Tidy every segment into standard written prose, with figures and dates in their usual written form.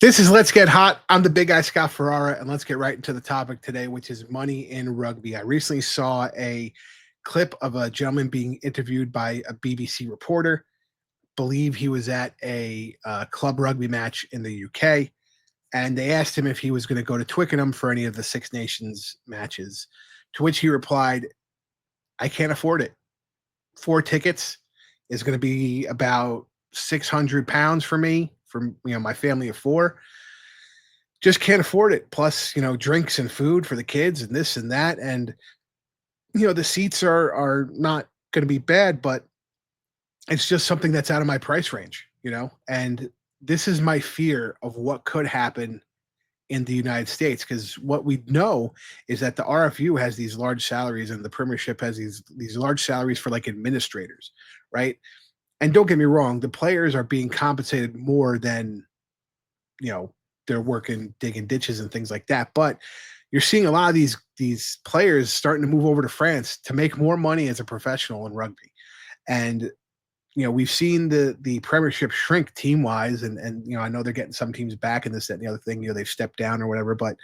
This is Let's Get Hot. I'm the big guy, Scott Ferrara, and let's get right into the topic today, which is money in rugby. I recently saw a clip of a gentleman being interviewed by a BBC reporter. Believe he was at a club rugby match in the UK, and they asked him if he was going to go to Twickenham for any of the Six Nations matches, to which he replied, I can't afford it. 4 tickets is going to be about £600 for me, for my family of 4. Just can't afford it. Plus, drinks and food for the kids and this and that. And, the seats are not going to be bad, but it's just something that's out of my price range, and this is my fear of what could happen in the United States, because what we know is that the RFU has these large salaries and the Premiership has these large salaries for like administrators, right? And don't get me wrong, the players are being compensated more than, they're working digging ditches and things like that. But you're seeing a lot of these players starting to move over to France to make more money as a professional in rugby. And we've seen the Premiership shrink team wise, and I know they're getting some teams back and this, that, and the other thing. They've stepped down or whatever, but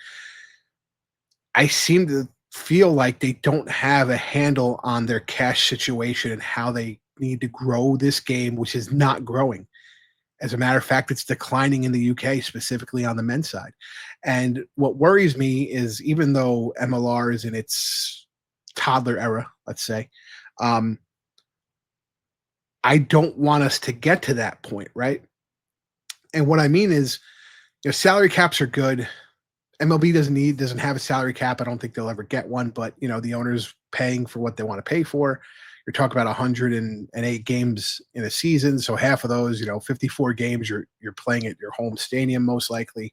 I seem to feel like they don't have a handle on their cash situation and how they need to grow this game, which is not growing. As a matter of fact, it's declining in the UK, specifically on the men's side. And what worries me is, even though MLR is in its toddler era, let's say, I don't want us to get to that point, right? And what I mean is, salary caps are good. MLB doesn't have a salary cap. I don't think they'll ever get one, but the owner's paying for what they want to pay for. You're talking about 108 games in a season, so half of those, 54 games, you're playing at your home stadium most likely,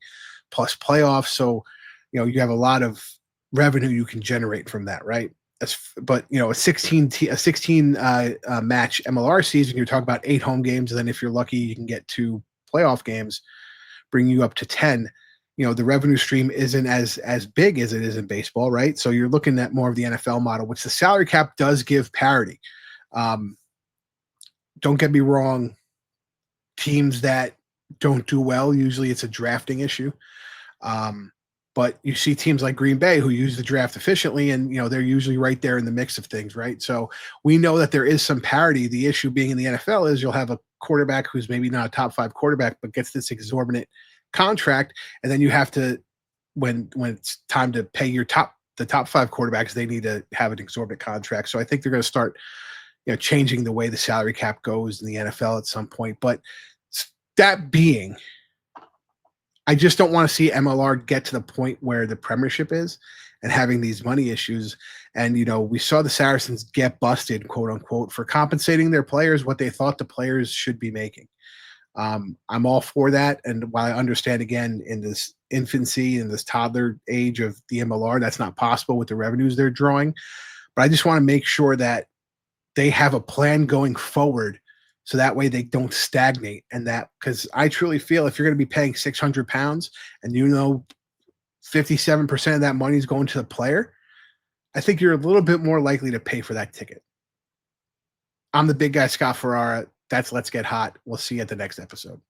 plus playoffs. So, you have a lot of revenue you can generate from that, right? But a 16 match MLR season, you're talking about 8 home games, and then if you're lucky, you can get 2 playoff games, bring you up to 10. The revenue stream isn't as big as it is in baseball, right? So you're looking at more of the NFL model, which the salary cap does give parity. Don't get me wrong, teams that don't do well, usually it's a drafting issue. But you see teams like Green Bay who use the draft efficiently, and they're usually right there in the mix of things, right? So we know that there is some parity. The issue being in the NFL is you'll have a quarterback who's maybe not a top 5 quarterback, but gets this exorbitant contract, and then you have to, when it's time to pay the top 5 quarterbacks, they need to have an exorbitant contract. So I think they're going to start changing the way the salary cap goes in the NFL at some point. But that being, I just don't want to see MLR get to the point where the Premiership is and having these money issues. And, we saw the Saracens get busted, quote unquote, for compensating their players what they thought the players should be making. I'm all for that. And while I understand, again, in this infancy, in this toddler age of the MLR, that's not possible with the revenues they're drawing. But I just want to make sure that they have a plan going forward, so that way they don't stagnate. And that, because I truly feel if you're going to be paying £600 and 57% of that money is going to the player, I think you're a little bit more likely to pay for that ticket. I'm the big guy, Scott Ferrara. That's Let's Get Hot. We'll see you at the next episode.